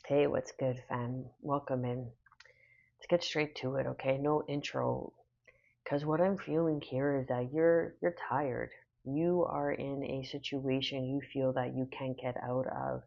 Hey, what's good, fam? Welcome in. Let's get straight to it, okay? No intro. Because what I'm feeling here is that you're tired. You are in a situation you feel that you can't get out of.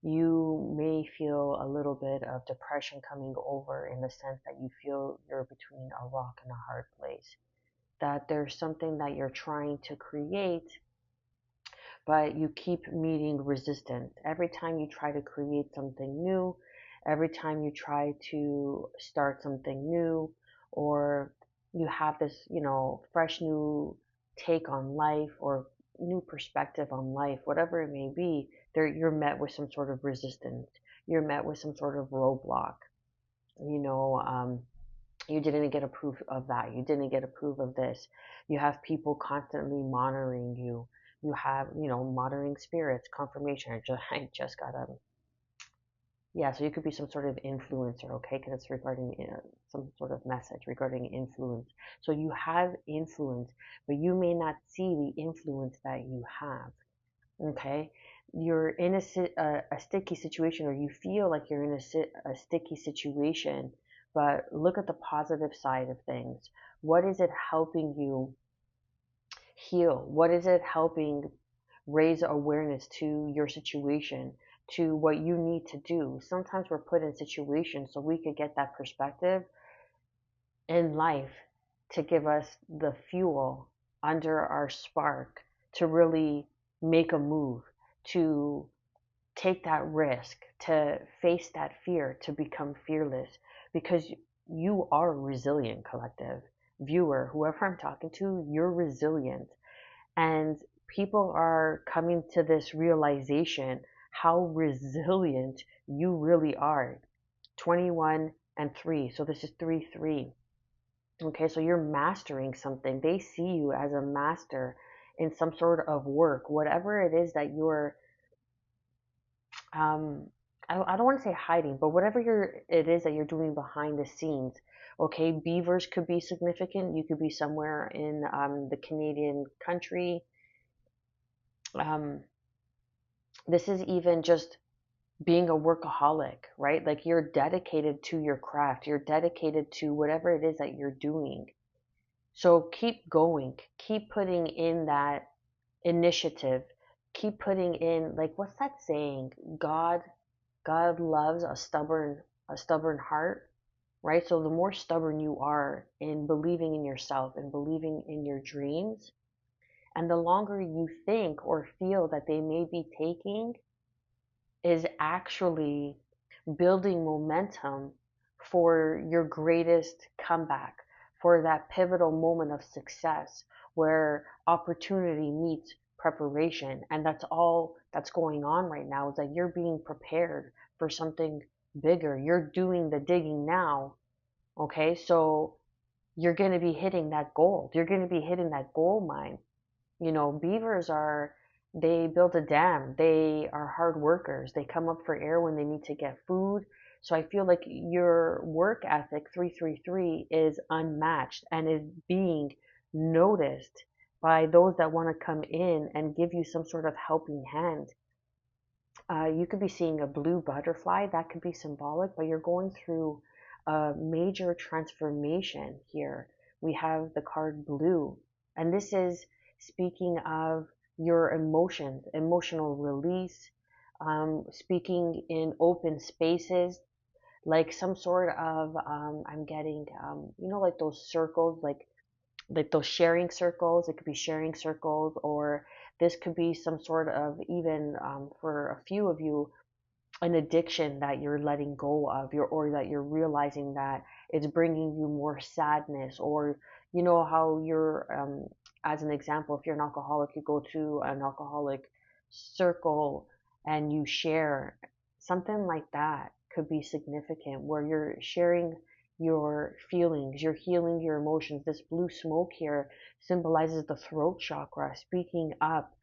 You may feel a little bit of depression coming over in the sense that you feel you're between a rock and a hard place. That there's something that you're trying to create, but you keep meeting resistance. Every time you try to create something new, every time you try to start something new, or you have this, fresh new take on life or new perspective on life, whatever it may be, you're met with some sort of resistance. You're met with some sort of roadblock. You know, you didn't get approved of that. You didn't get approved of this. You have people constantly monitoring you. You have, monitoring spirits, confirmation. I just got a, yeah, so you could be some sort of influencer, okay? Because it's regarding some sort of message regarding influence. So you have influence, but you may not see the influence that you have, okay? You're in a sticky situation, or you feel like you're in a sticky situation, but look at the positive side of things. What is it helping you heal? What is it helping raise awareness to your situation, to what you need to do? Sometimes we're put in situations so we could get that perspective in life to give us the fuel under our spark to really make a move, to take that risk, to face that fear, to become fearless, because you are resilient, collective viewer, whoever I'm talking to, you're resilient. And people are coming to this realization how resilient you really are. 21 and 3. So this is 3 3. Okay, so you're mastering something. They see you as a master in some sort of work, whatever it is that you're um I don't want to say hiding, but whatever it is that you're doing behind the scenes. Okay, beavers could be significant. You could be somewhere in the Canadian country. Um, this is even just being a workaholic, right? Like you're dedicated to your craft. You're dedicated to whatever it is that you're doing. So keep going. Keep putting in that initiative. Keep putting in, like, what's that saying? God loves a stubborn heart, right? So the more stubborn you are in believing in yourself and believing in your dreams, and the longer you think or feel that they may be taking, is actually building momentum for your greatest comeback, for that pivotal moment of success where opportunity meets preparation. And that's all that's going on right now, is that you're being prepared for something bigger. You're doing the digging now. Okay, so you're going to be hitting that gold. You're going to be hitting that gold mine. Beavers they build a dam. They are hard workers. They come up for air when they need to get food. So I feel like your work ethic, 333, is unmatched and is being noticed by those that want to come in and give you some sort of helping hand. You could be seeing a blue butterfly. That could be symbolic, but you're going through a major transformation here. We have the card blue, and this is speaking of your emotions, emotional release, speaking in open spaces, like some sort of, I'm getting, like those circles, like those sharing circles. It could be sharing circles, or this could be some sort of, even for a few of you, an addiction that you're letting go of, or that you're realizing that it's bringing you more sadness. Or how you're, as an example, if you're an alcoholic, you go to an alcoholic circle and you share something like that. Could be significant, where you're sharing your feelings, you're healing your emotions. This blue smoke here symbolizes the throat chakra, speaking up.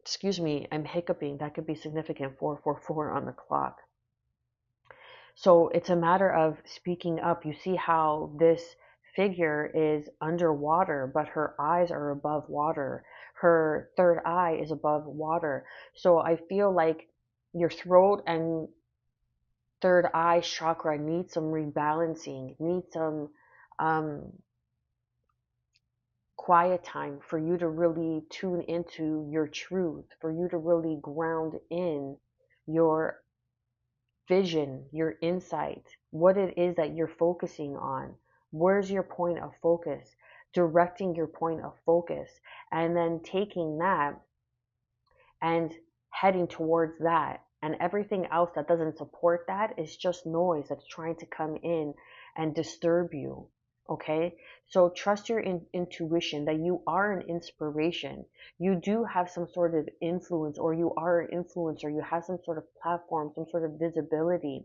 Excuse me, I'm hiccuping. That could be significant. 444 on the clock. So it's a matter of speaking up. You see how this figure is underwater, but her eyes are above water. Her third eye is above water. So I feel like Your throat and third eye chakra need some rebalancing, need some um, quiet time for you to really tune into your truth, for you to really ground in your vision, your insight, what it is that you're focusing on. Where's your point of focus? Directing your point of focus, and then taking that and heading towards that. And everything else that doesn't support that is just noise that's trying to come in and disturb you. Okay? So trust your intuition that you are an inspiration. You do have some sort of influence, or you are an influencer. You have some sort of platform, some sort of visibility.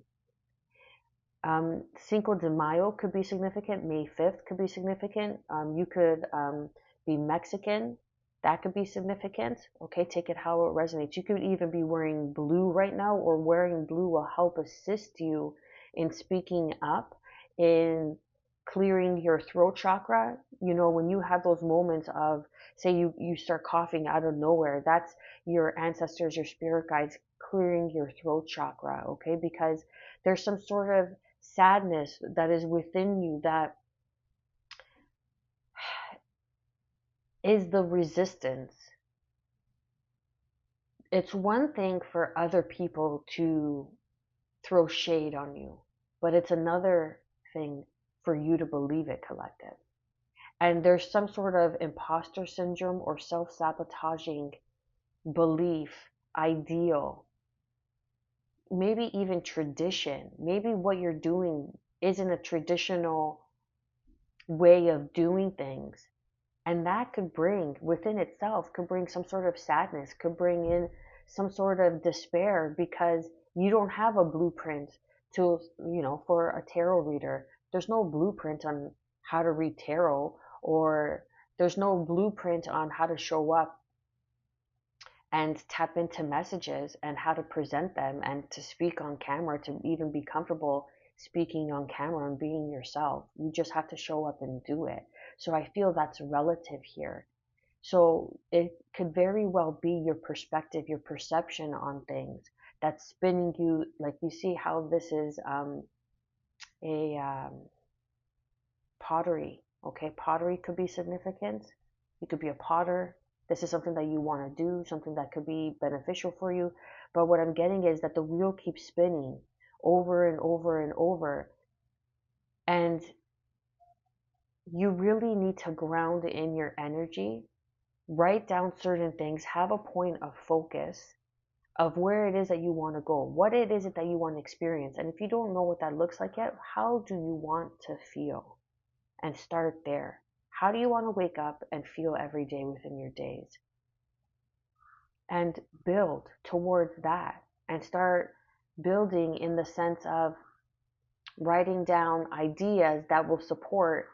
Cinco de Mayo could be significant. May 5th could be significant. You could be Mexican. That could be significant. Okay, take it how it resonates. You could even be wearing blue right now, or wearing blue will help assist you in speaking up, in clearing your throat chakra. You know, when you have those moments of, say, you start coughing out of nowhere, that's your ancestors, your spirit guides clearing your throat chakra, okay? Because there's some sort of sadness that is within you that is the resistance. It's one thing for other people to throw shade on you, but it's another thing for you to believe it, collective. And there's some sort of imposter syndrome or self sabotaging belief, ideal, maybe even tradition. Maybe what you're doing isn't a traditional way of doing things. And that could bring, within itself, could bring some sort of sadness, could bring in some sort of despair, because you don't have a blueprint to, for a tarot reader. There's no blueprint on how to read tarot, or there's no blueprint on how to show up and tap into messages and how to present them and to speak on camera, to even be comfortable speaking on camera and being yourself. You just have to show up and do it. So I feel that's relative here. So it could very well be your perspective, your perception on things that's spinning you. Like, you see how this is a pottery. Okay, pottery could be significant. You could be a potter. This is something that you want to do, something that could be beneficial for you. But what I'm getting is that the wheel keeps spinning over and over and over. And you really need to ground in your energy, write down certain things, have a point of focus of where it is that you want to go, what it is that you want to experience. And if you don't know what that looks like yet, how do you want to feel? And start there. How do you want to wake up and feel every day within your days? And build towards that, and start building in the sense of writing down ideas that will support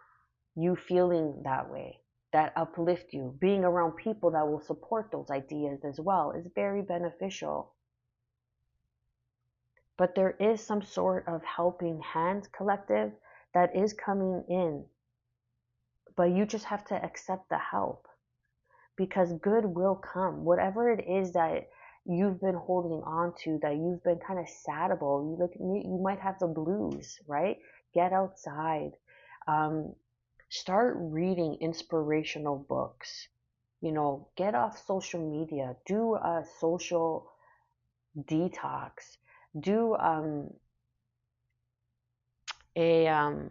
you feeling that way, that uplift you. Being around people that will support those ideas as well is very beneficial. But there is some sort of helping hands, collective, that is coming in. But you just have to accept the help, because good will come. Whatever it is that you've been holding on to, that you've been kind of sad about, you might have the blues, right? Get outside. Start reading inspirational books. Get off social media. Do a social detox. Do a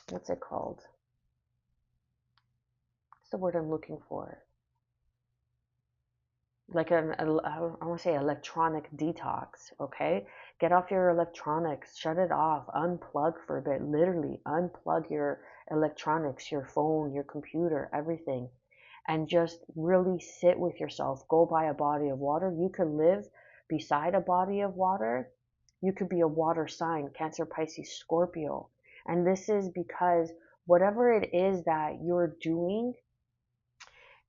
what's it called? What's the word I'm looking for? Like I want to say electronic detox, okay? Get off your electronics, shut it off, unplug for a bit, literally unplug your electronics, your phone, your computer, everything, and just really sit with yourself. Go by a body of water. You could live beside a body of water. You could be a water sign, Cancer, Pisces, Scorpio. And this is because whatever it is that you're doing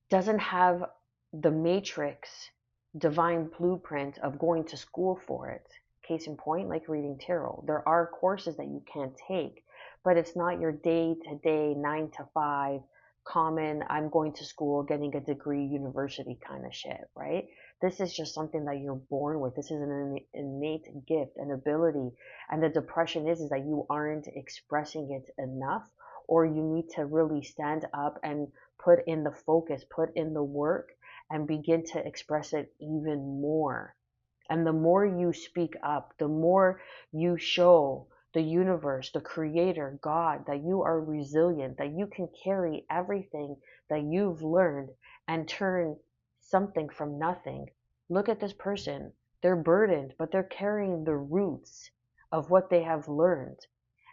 doesn't have the matrix divine blueprint of going to school for it. Case in point, like reading tarot. There are courses that you can take, but it's not your day to day, 9 to 5, common, I'm going to school, getting a degree, university kind of shit, right? This is just something that you're born with. This is an innate gift, an ability. And the depression is that you aren't expressing it enough, or you need to really stand up and put in the focus, put in the work, and begin to express it even more. And the more you speak up, the more you show the universe, the creator, God, that you are resilient, that you can carry everything that you've learned and turn something from nothing. Look at this person. They're burdened, but they're carrying the roots of what they have learned.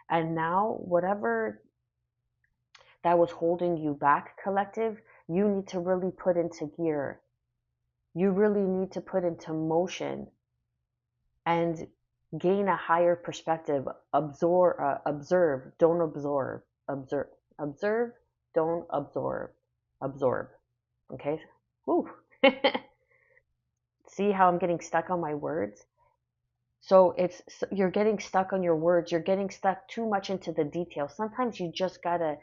And now, whatever that was holding you back, collective, you need to really put into gear. You really need to put into motion and gain a higher perspective. Observe, don't absorb. Observe, don't absorb. Absorb. Okay? Whew. See how I'm getting stuck on my words? So you're getting stuck on your words. You're getting stuck too much into the details. Sometimes you just gotta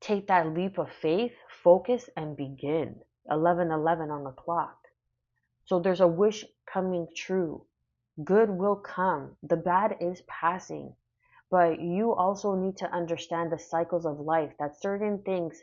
take that leap of faith, focus, and begin. 11:11 on the clock. So there's a wish coming true. Good will come. The bad is passing. But you also need to understand the cycles of life, that certain things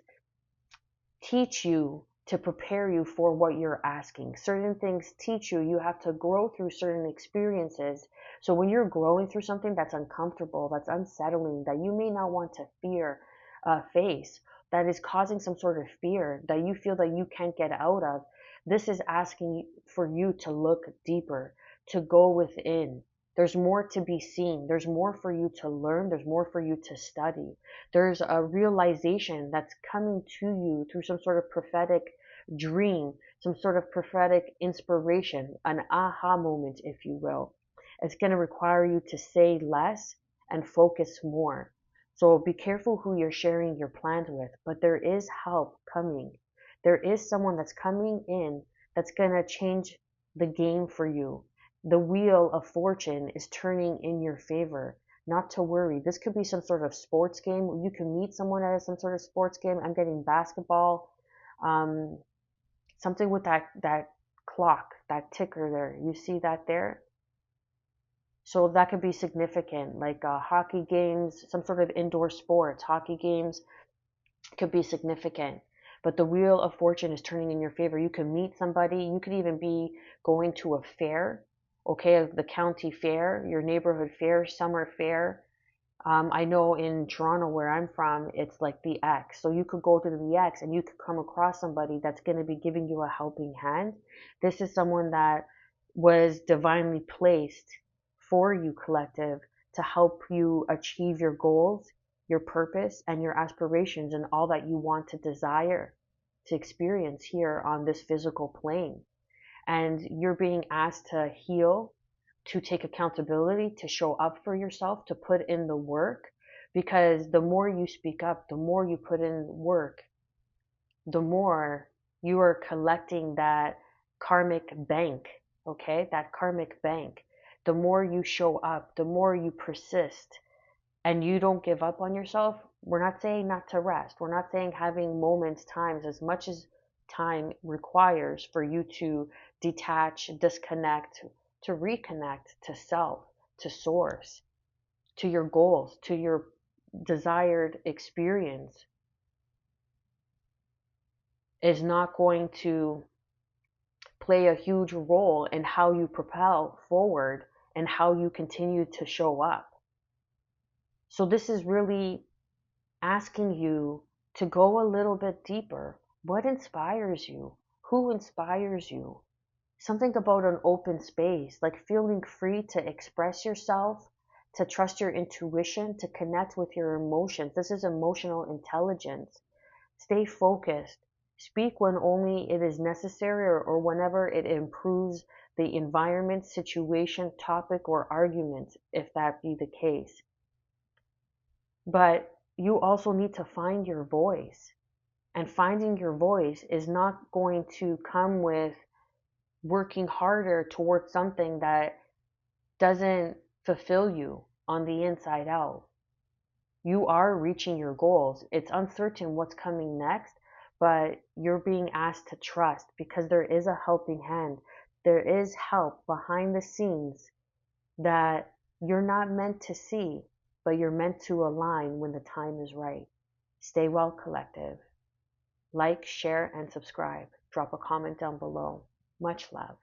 teach you to prepare you for what you're asking. Certain things teach you you have to grow through certain experiences. So when you're growing through something that's uncomfortable, that's unsettling, that you may not want to face, that is causing some sort of fear that you feel that you can't get out of, this is asking for you to look deeper, to go within. There's more to be seen. There's more for you to learn. There's more for you to study. There's a realization that's coming to you through some sort of prophetic dream, some sort of prophetic inspiration, an aha moment, if you will. It's going to require you to say less and focus more. So be careful who you're sharing your plans with, but there is help coming. There is someone that's coming in that's going to change the game for you. The wheel of fortune is turning in your favor. Not to worry. This could be some sort of sports game. You can meet someone at some sort of sports game. I'm getting basketball. Something with that clock, that ticker there. You see that there? So that could be significant, like hockey games, some sort of indoor sports. Hockey games could be significant. But the wheel of fortune is turning in your favor. You can meet somebody. You could even be going to a fair, okay, the county fair, your neighborhood fair, summer fair. I know in Toronto, where I'm from, it's like the X. So you could go to the X and you could come across somebody that's going to be giving you a helping hand. This is someone that was divinely placed for you, collective, to help you achieve your goals, your purpose, and your aspirations, and all that you want to desire to experience here on this physical plane. And you're being asked to heal, to take accountability, to show up for yourself, to put in the work. Because the more you speak up, the more you put in work, the more you are collecting that karmic bank, okay? That karmic bank. The more you show up, the more you persist, and you don't give up on yourself. We're not saying not to rest. We're not saying having moments, times, as much as time requires for you to detach, disconnect, to reconnect to self, to source, to your goals, to your desired experience, is not going to play a huge role in how you propel forward and how you continue to show up. So this is really asking you to go a little bit deeper. What inspires you? Who inspires you? Something about an open space, like feeling free to express yourself, to trust your intuition, to connect with your emotions. This is emotional intelligence. Stay focused. Speak when only it is necessary, or whenever it improves the environment, situation, topic, or argument, if that be the case. But you also need to find your voice. And finding your voice is not going to come with working harder towards something that doesn't fulfill you on the inside out. You are reaching your goals. It's uncertain what's coming next, but you're being asked to trust, because there is a helping hand There is help behind the scenes that you're not meant to see, but you're meant to align when the time is right. Stay well, collective. Like, share, and subscribe. Drop a comment down below. Much love.